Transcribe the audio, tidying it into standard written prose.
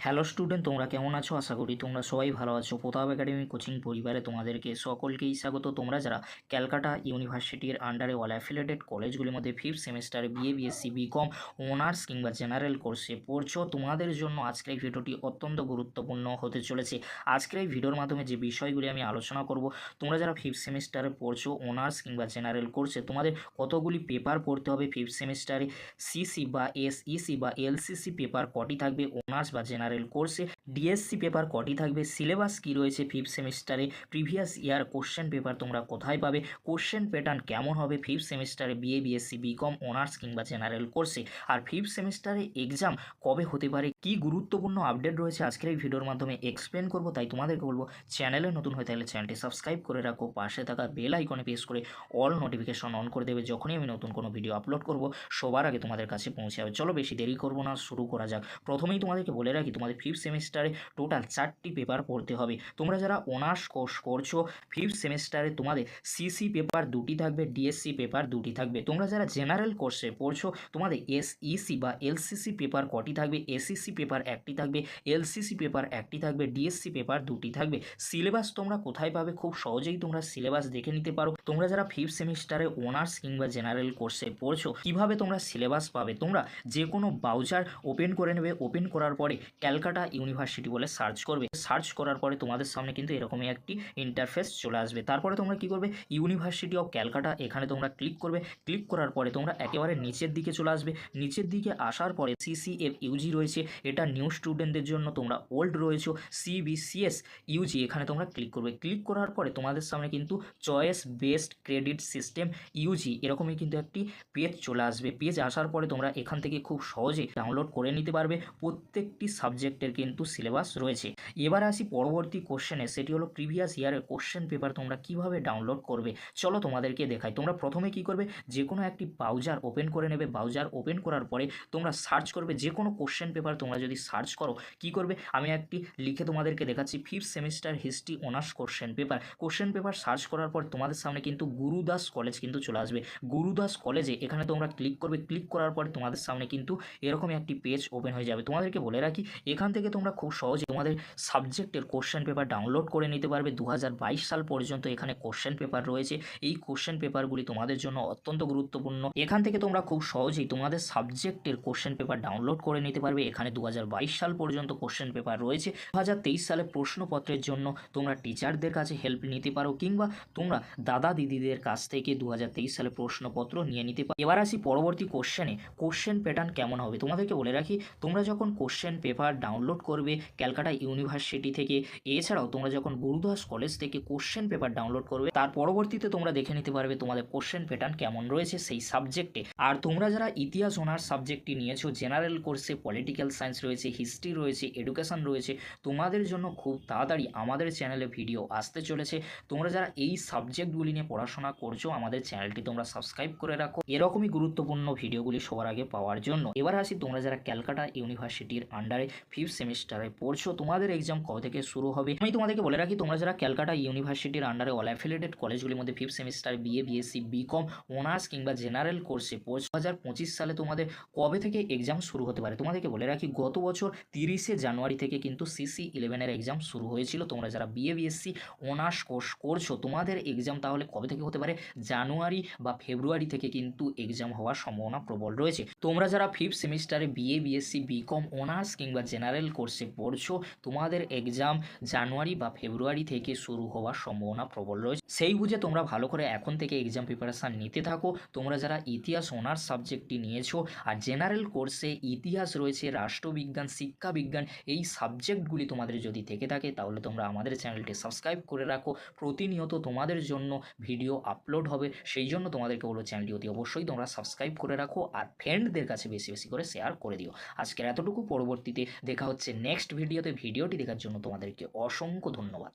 Hello student, তোমরা কেমন আছো? আশা করি তোমরা সবাই ভালো আছো। প্রতাপ একাডেমি কোচিং পরিবারে তোমাদেরকে সকলকেই স্বাগত। তোমরা যারা ক্যালকাটা ইউনিভার্সিটির আন্ডারে অল অ্যাফিলিয়েটেড কলেজগুলির মধ্যে ফিফথ সেমিস্টারে বিএ, বিএসসি, বিকম, অনার্স কিংবা জেনারেল কোর্সে পড়ছো, তোমাদের জন্য আজকের এই ভিডিওটি অত্যন্ত গুরুত্বপূর্ণ হতে চলেছে। আজকের এই ভিডিওর মাধ্যমে যে বিষয়গুলি আমি আলোচনা করব, তোমরা যারা ফিফথ সেমিস্টারে পড়ছো অনার্স কিংবা জেনারেল কোর্সে, তোমাদের কতগুলি পেপার পড়তে হবে ফিফথ সেমিস্টারে, সিসি বা এসইসি বা এলসিসি পেপার কটি থাকবে অনার্স বা জেনারেল কোর্সে, ডিএসসি পেপার কটি থাকবে, সিলেবাস কী রয়েছে ফিফথ সেমিস্টারে, প্রিভিয়াস ইয়ার কোশ্চেন পেপার তোমরা কোথায় পাবে, কোশ্চেন প্যাটার্ন কেমন হবে ফিফথ সেমিস্টারে বিএ, বিএসসি, বিকম, অনার্স কিংবা জেনারেল কোর্সে, আর ফিফথ সেমিস্টারে এক্সাম কবে হতে পারে, কি গুরুত্বপূর্ণ আপডেট রয়েছে আজকের এই ভিডিওর মাধ্যমে এক্সপ্লেন করব। তাই তোমাদেরকে বলবো, চ্যানেলে নতুন হয়ে থাকলে চ্যানেলটি সাবস্ক্রাইব করে রাখো, পাশে থাকা বেল আইকনে প্রেস করে অল নোটিফিকেশন অন করে দেবে। যখনই আমি নতুন কোনো ভিডিও আপলোড করব সবার আগে তোমাদের কাছে পৌঁছে যাবে। চলো বেশি দেরি করবো না, শুরু করা যাক। প্রথমেই তোমাদেরকে বলে রাখি, তোমাদের ফিফথ সেমিস্টারে টোটাল 4টি পেপার পড়তে হবে। তোমরা যারা অনার্স কোর্স করছো, ফিফথ সেমিস্টারে তোমাদের সিসি পেপার 2টি থাকবে, ডিএসসি পেপার 2টি থাকবে। তোমরা যারা জেনারেল কোর্সে পড়ছো, তোমাদের এসইসি বা এলসিসি পেপার কটি থাকবে, এসইসি পেপার 1টি থাকবে, এলসিসি পেপার 1টি থাকবে, ডিএসসি পেপার 2টি থাকবে। সিলেবাস তোমরা কোথায় পাবে? খুব সহজেই তোমরা সিলেবাস দেখে নিতে পারো। তোমরা যারা ফিফথ সেমিস্টারে অনার্স কিংবা জেনারেল কোর্সে পড়ছো, কিভাবে তোমরা সিলেবাস পাবে? তোমরা যে কোনো ব্রাউজার ওপেন করে নেবে, ওপেন করার পরে ক্যালকাটা ইউনিভার্সিটি বলে সার্চ করবে। সার্চ করার পরে তোমাদের সামনে কিন্তু এরকমই একটি ইন্টারফেস চলে আসবে। তারপরে তোমরা কি করবে, ইউনিভার্সিটি অফ ক্যালকাটা এখানে তোমরা ক্লিক করবে। ক্লিক করার পরে তোমরা একেবারে নিচের দিকে চলে আসবে। নিচের দিকে আসার পরে সিসিএফ ইউজি রয়েছে, এটা নিউ স্টুডেন্টদের জন্য, তোমরা ওল্ড রয়েছো সিবিসিএস ইউজি, এখানে তোমরা ক্লিক করবে। ক্লিক করার পরে তোমাদের সামনে কিন্তু choice based credit system UG এরকমই কিন্তু একটি পেজ চলে আসবে। পেজ আসার পরে তোমরা এখান থেকে খুব সহজে ডাউনলোড করে নিতে পারবে। প্রত্যেকটি সাবজেক্টের কিন্তু সিলেবাস রয়েছে। এবার আসি পরবর্তী কোশ্চেনে, সেটি হলো প্রিভিয়াস ইয়ারের কোশ্চেন পেপার তোমরা কিভাবে ডাউনলোড করবে। চলো তোমাদেরকে দেখাই। তোমরা প্রথমে কি করবে, যে কোনো একটি ব্রাউজার ওপেন করে নেবে। ব্রাউজার ওপেন করার পরে তোমরা সার্চ করবে যে কোনো কোশ্চেন পেপার। তোমরা যদি সার্চ করো, কি করবে, আমি একটি লিখে তোমাদেরকে দেখাচ্ছি, fifth semester history honours question paper. Question paper search করার পর তোমাদের সামনে কিন্তু গুরুদাস কলেজ কিন্তু চলে আসবে। গুরুদাস কলেজে এখানে তোমরা ক্লিক করবে। ক্লিক করার পর তোমাদের সামনে কিন্তু এরকম একটি পেজ ওপেন হয়ে যাবে। তোমাদেরকে বলে রাখি, এখান থেকে তোমরা খুব সহজে তোমাদের সাবজেক্টের কোশ্চেন পেপার ডাউনলোড করে নিতে পারবে। 2022 সাল পর্যন্ত এখানে কোশ্চেন পেপার রয়েছে। এই কোশ্চেন পেপারগুলি তোমাদের জন্য অত্যন্ত গুরুত্বপূর্ণ। এখান থেকে তোমরা খুব সহজেই তোমাদের সাবজেক্টের কোশ্চেন পেপার ডাউনলোড করে নিতে পারবে। এখানে 2022 সাল পর্যন্ত কোশ্চেন পেপার রয়েছে। 2023 সালে প্রশ্নপত্রের জন্য তোমরা টিচারদের কাছে হেল্প নিতে পারো, কিংবা তোমরা দাদা দিদিদের কাছ থেকে 2023 সালে প্রশ্নপত্র নিয়ে নিতে পারো। এবার আসি পরবর্তী কোশ্চেনে, কোশ্চেন প্যাটার্ন কেমন হবে। তোমাদেরকে বলে রাখি, তোমরা যখন কোশ্চেন পেপার ডাউনলোড করবে ক্যালকাটা ইউনিভার্সিটি থেকে, এছাড়াও তোমরা যখন গুরুদাস কলেজ থেকে কোশ্চেন পেপার ডাউনলোড করবে, তার পরবর্তীতে তোমরা দেখে নিতে পারবে তোমাদের কোশ্চেন প্যাটার্ন কেমন রয়েছে সেই সাবজেক্টে। আর তোমরা যারা ইতিহাস অনার্স সাবজেক্টটি নিয়েছো, জেনারেল কোর্সে পলিটিক্যাল সায়েন্স রয়েছে, হিস্ট্রি রয়েছে, এডুকেশন রয়েছে, তোমাদের জন্য খুব তাড়াতাড়ি আমাদের চ্যানেলে ভিডিও আসতে চলেছে। তোমরা যারা এই সাবজেক্টগুলি নিয়ে পড়াশোনা করছো, আমাদের চ্যানেলটি তোমরা সাবস্ক্রাইব করে রাখো এরকমই গুরুত্বপূর্ণ ভিডিওগুলি সবার আগে পাওয়ার জন্য। এবার আসি, তোমরা যারা ক্যালকাটা ইউনিভার্সিটির আন্ডারে ফিফথ সেমিস্টারে পড়ছো, তোমাদের এক্সাম কবে থেকে শুরু হবে আমি তোমাদেরকে বলে রাখি। তোমরা যারা ক্যালকাটা ইউনিভার্সিটির আন্ডারে অল অ্যাফিলিয়েটেড কলেজগুলির মধ্যে fifth semester BA, BSc, BCom, honours কিংবা জেনারেল কোর্সে পড়ছো, 2025 সালে তোমাদের কবে থেকে এক্সাম শুরু হতে পারে। তোমাদেরকে বলে রাখি, গত বছর 30শে জানুয়ারি থেকে কিন্তু সিসি 11-এর এক্সাম শুরু হয়েছিল। তোমরা যারা বিএ, বিএসসি, অনার্স কোর্স করছো, তোমাদের এক্সাম তাহলে কবে থেকে হতে পারে? জানুয়ারি বা ফেব্রুয়ারি থেকে কিন্তু এক্সাম হওয়ার সম্ভাবনা প্রবল রয়েছে। তোমরা যারা ফিফথ সেমিস্টারে বিএ, বিএসসি, বিকম, অনার্স কিংবা জেনারেল কোর্সে পড়ছো, তোমাদের এক্সাম জানুয়ারি বা ফেব্রুয়ারি থেকে শুরু হওয়ার সম্ভাবনা প্রবল রয়েছে। সেই বুঝে তোমরা ভালো করে এখন থেকে এক্সাম প্রিপারেশান নিতে থাকো। তোমরা যারা ইতিহাস অনার্স সাবজেক্টটি নিয়েছো আর জেনারেল কোর্সে ইতিহাস রয়েছে, রাষ্ট্রবিজ্ঞান, শিক্ষাবিজ্ঞান, এই সাবজেক্টগুলি তোমাদের যদি থেকে থাকে, তাহলে তোমরা আমাদের চ্যানেলটি সাবস্ক্রাইব করে রাখো। প্রতিনিয়ত তোমাদের জন্য ভিডিও আপলোড হবে, সেই জন্য তোমাদেরকে বলো চ্যানেলটি অতি অবশ্যই তোমরা সাবস্ক্রাইব করে রাখো আর ফ্রেন্ডদের কাছে বেশি বেশি করে শেয়ার করে দিও। আজকের এতটুকু, পরবর্তীতে দেখা হচ্ছে নেক্সট ভিডিওতে। ভিডিওটি দেখার জন্য তোমাদেরকে অসংখ্য ধন্যবাদ।